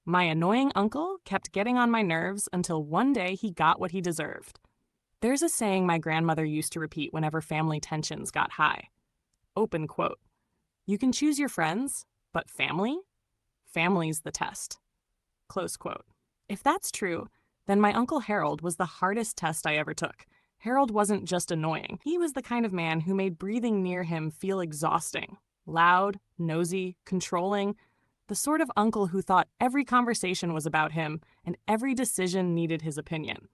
My annoying uncle kept getting on my nerves until one day he got what he deserved. There's a saying my grandmother used to repeat whenever family tensions got high. Open quote. You can choose your friends, but family? Family's the test. Close quote. If that's true, then my Uncle Harold was the hardest test I ever took. Harold wasn't just annoying. He was the kind of man who made breathing near him feel exhausting. Loud, nosy, controlling. The sort of uncle who thought every conversation was about him and every decision needed his opinion.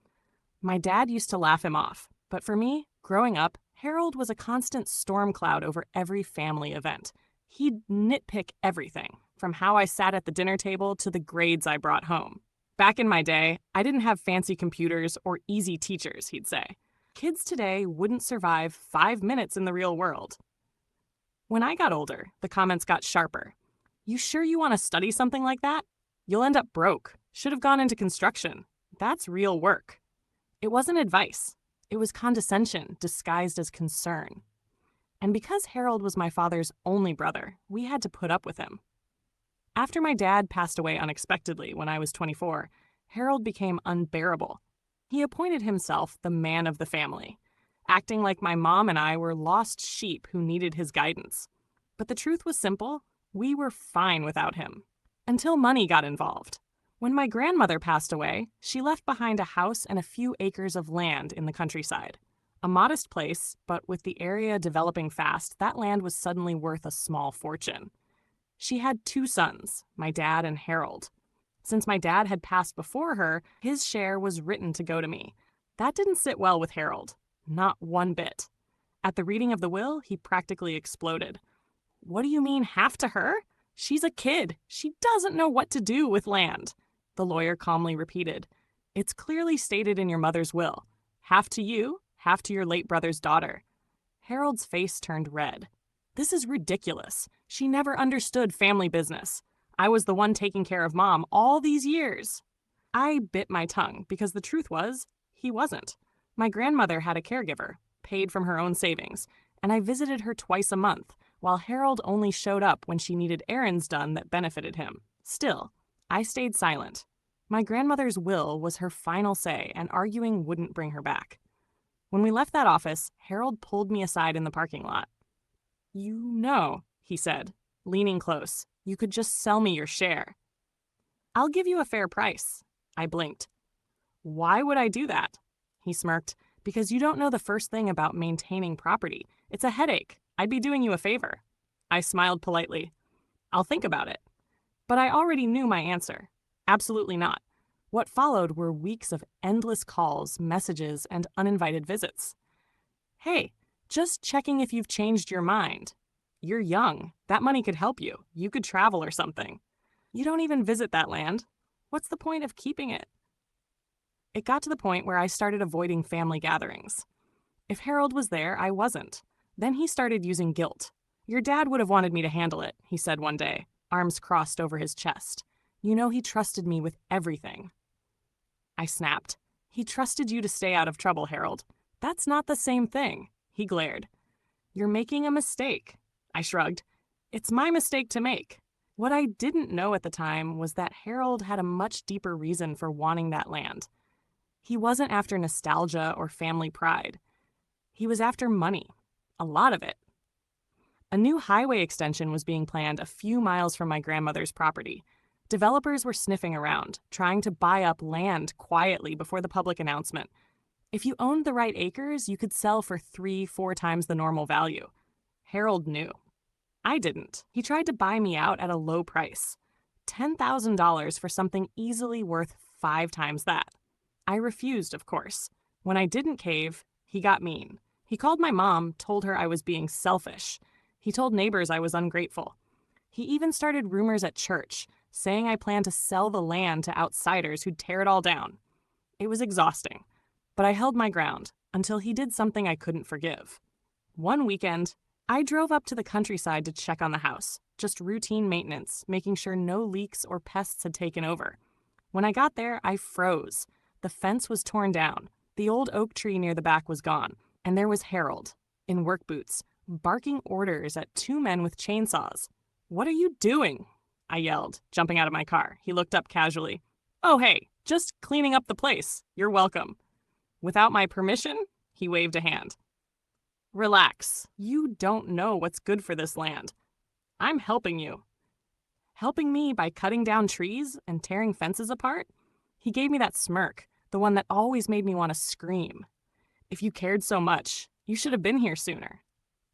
My dad used to laugh him off, but for me, growing up, Harold was a constant storm cloud over every family event. He'd nitpick everything, from how I sat at the dinner table to the grades I brought home. Back in my day, I didn't have fancy computers or easy teachers, he'd say. Kids today wouldn't survive 5 minutes in the real world. When I got older, the comments got sharper. You sure you want to study something like that? You'll end up broke. Should have gone into construction. That's real work. It wasn't advice. It was condescension disguised as concern. And because Harold was my father's only brother, we had to put up with him. After my dad passed away unexpectedly when I was 24, Harold became unbearable. He appointed himself the man of the family, acting like my mom and I were lost sheep who needed his guidance. But the truth was simple. We were fine without him. Until money got involved. When my grandmother passed away, she left behind a house and a few acres of land in the countryside. A modest place, but with the area developing fast, that land was suddenly worth a small fortune. She had 2 sons, my dad and Harold. Since my dad had passed before her, his share was written to go to me. That didn't sit well with Harold. Not one bit. At the reading of the will, he practically exploded. What do you mean, half to her? She's a kid. She doesn't know what to do with land. The lawyer calmly repeated. It's clearly stated in your mother's will. Half to you, half to your late brother's daughter. Harold's face turned red. This is ridiculous. She never understood family business. I was the one taking care of Mom all these years. I bit my tongue because the truth was, he wasn't. My grandmother had a caregiver, paid from her own savings, and I visited her twice a month, while Harold only showed up when she needed errands done that benefited him. Still, I stayed silent. My grandmother's will was her final say, and arguing wouldn't bring her back. When we left that office, Harold pulled me aside in the parking lot. You know, he said, leaning close, you could just sell me your share. I'll give you a fair price. I blinked. Why would I do that? He smirked. Because you don't know the first thing about maintaining property. It's a headache. I'd be doing you a favor. I smiled politely. I'll think about it. But I already knew my answer. Absolutely not. What followed were weeks of endless calls, messages, and uninvited visits. Hey, just checking if you've changed your mind. You're young. That money could help you. You could travel or something. You don't even visit that land. What's the point of keeping it? It got to the point where I started avoiding family gatherings. If Harold was there, I wasn't. Then he started using guilt. Your dad would have wanted me to handle it, he said one day, arms crossed over his chest. You know he trusted me with everything. I snapped. He trusted you to stay out of trouble, Harold. That's not the same thing, he glared. You're making a mistake. I shrugged. It's my mistake to make. What I didn't know at the time was that Harold had a much deeper reason for wanting that land. He wasn't after nostalgia or family pride. He was after money. A lot of it. A new highway extension was being planned a few miles from my grandmother's property. Developers were sniffing around, trying to buy up land quietly before the public announcement. If you owned the right acres, you could sell for 3-4 times the normal value. Harold knew. I didn't. He tried to buy me out at a low price. $10,000 for something easily worth 5 times that. I refused, of course. When I didn't cave, he got mean. He called my mom, told her I was being selfish. He told neighbors I was ungrateful. He even started rumors at church, saying I planned to sell the land to outsiders who'd tear it all down. It was exhausting, but I held my ground until he did something I couldn't forgive. One weekend, I drove up to the countryside to check on the house, just routine maintenance, making sure no leaks or pests had taken over. When I got there, I froze. The fence was torn down, the old oak tree near the back was gone, and there was Harold, in work boots, barking orders at 2 men with chainsaws. What are you doing? I yelled, jumping out of my car. He looked up casually. Oh, hey, just cleaning up the place. You're welcome. Without my permission, he waved a hand. Relax. You don't know what's good for this land. I'm helping you. Helping me by cutting down trees and tearing fences apart? He gave me that smirk, the one that always made me want to scream. If you cared so much, you should have been here sooner.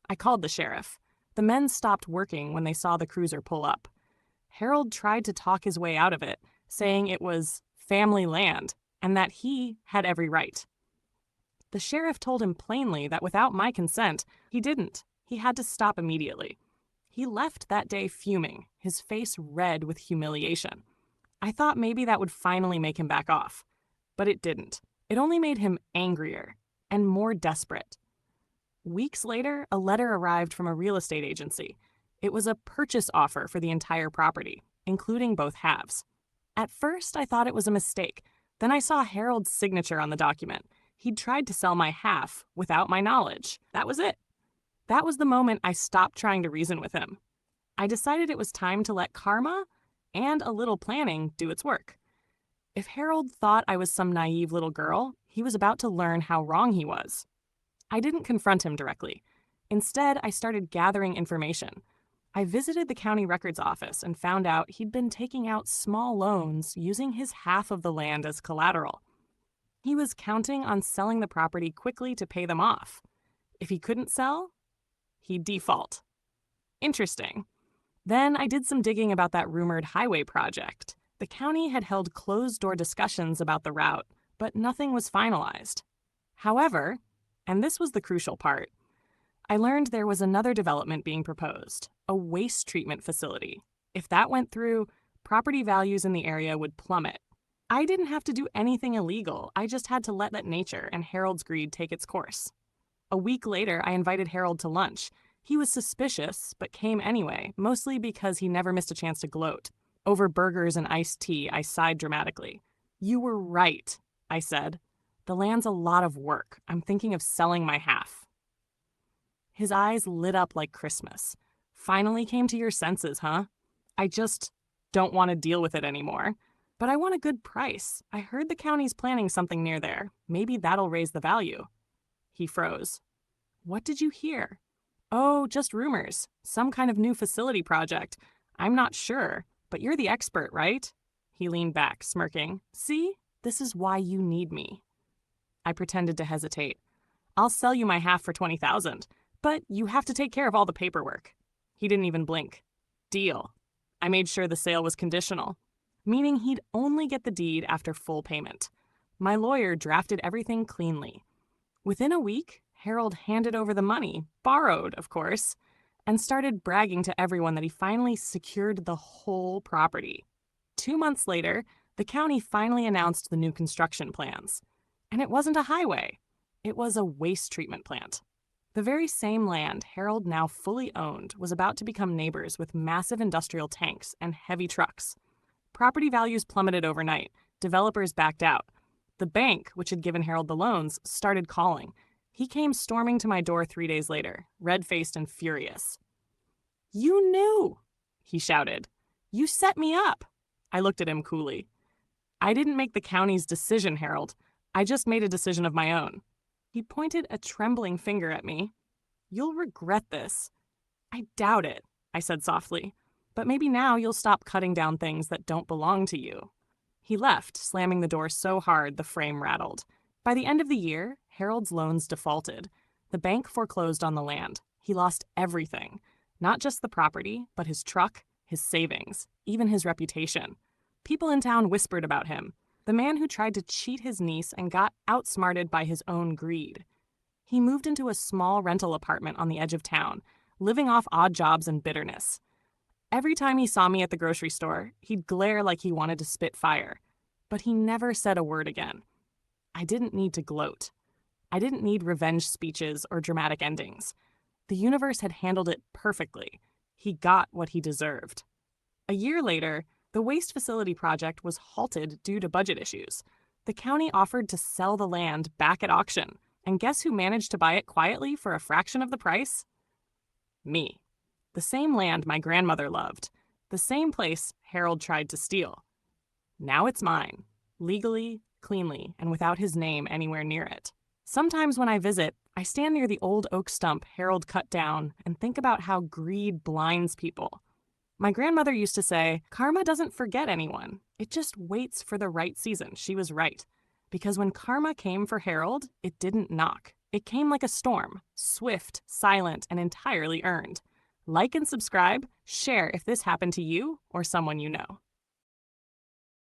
I called the sheriff. The men stopped working when they saw the cruiser pull up. Harold tried to talk his way out of it, saying it was family land and that he had every right. The sheriff told him plainly that without my consent, he didn't. He had to stop immediately. He left that day fuming, his face red with humiliation. I thought maybe that would finally make him back off. But it didn't. It only made him angrier and more desperate. Weeks later, a letter arrived from a real estate agency. It was a purchase offer for the entire property, including both halves. At first, I thought it was a mistake. Then I saw Harold's signature on the document. He'd tried to sell my half without my knowledge. That was it. That was the moment I stopped trying to reason with him. I decided it was time to let karma and a little planning do its work. If Harold thought I was some naive little girl, he was about to learn how wrong he was. I didn't confront him directly. Instead, I started gathering information. I visited the county records office and found out he'd been taking out small loans using his half of the land as collateral. He was counting on selling the property quickly to pay them off. If he couldn't sell, he'd default. Interesting. Then I did some digging about that rumored highway project. The county had held closed-door discussions about the route, but nothing was finalized. However, and this was the crucial part, I learned there was another development being proposed, a waste treatment facility. If that went through, property values in the area would plummet. I didn't have to do anything illegal. I just had to let that nature and Harold's greed take its course. A week later, I invited Harold to lunch. He was suspicious, but came anyway, mostly because he never missed a chance to gloat. Over burgers and iced tea, I sighed dramatically. You were right, I said. The land's a lot of work. I'm thinking of selling my half. His eyes lit up like Christmas. Finally came to your senses, huh? I just don't want to deal with it anymore. But I want a good price. I heard the county's planning something near there. Maybe that'll raise the value. He froze. What did you hear? Oh, just rumors. Some kind of new facility project. I'm not sure, but you're the expert, right? He leaned back, smirking. See? This is why you need me. I pretended to hesitate. I'll sell you my half for $20,000, but you have to take care of all the paperwork. He didn't even blink. Deal. I made sure the sale was conditional, meaning he'd only get the deed after full payment. My lawyer drafted everything cleanly. Within a week, Harold handed over the money, borrowed, of course, and started bragging to everyone that he finally secured the whole property. 2 months later, the county finally announced the new construction plans. And it wasn't a highway. It was a waste treatment plant. The very same land Harold now fully owned was about to become neighbors with massive industrial tanks and heavy trucks. Property values plummeted overnight. Developers backed out. The bank, which had given Harold the loans, started calling. He came storming to my door 3 days later, red-faced and furious. You knew, he shouted. You set me up. I looked at him coolly. I didn't make the county's decision, Harold. I just made a decision of my own. He pointed a trembling finger at me. You'll regret this. I doubt it, I said softly. But maybe now you'll stop cutting down things that don't belong to you. He left, slamming the door so hard the frame rattled. By the end of the year, Harold's loans defaulted. The bank foreclosed on the land. He lost everything. Not just the property, but his truck, his savings, even his reputation. People in town whispered about him. The man who tried to cheat his niece and got outsmarted by his own greed. He moved into a small rental apartment on the edge of town, living off odd jobs and bitterness. Every time he saw me at the grocery store, he'd glare like he wanted to spit fire. But he never said a word again. I didn't need to gloat. I didn't need revenge speeches or dramatic endings. The universe had handled it perfectly. He got what he deserved. A year later, the waste facility project was halted due to budget issues. The county offered to sell the land back at auction, and guess who managed to buy it quietly for a fraction of the price? Me. The same land my grandmother loved. the same place Harold tried to steal. Now it's mine, legally, cleanly, and without his name anywhere near it. Sometimes when I visit, I stand near the old oak stump Harold cut down and think about how greed blinds people. My grandmother used to say, karma doesn't forget anyone. It just waits for the right season. She was right. Because when karma came for Harold, it didn't knock. It came like a storm, swift, silent, and entirely earned. Like and subscribe, share if this happened to you or someone you know.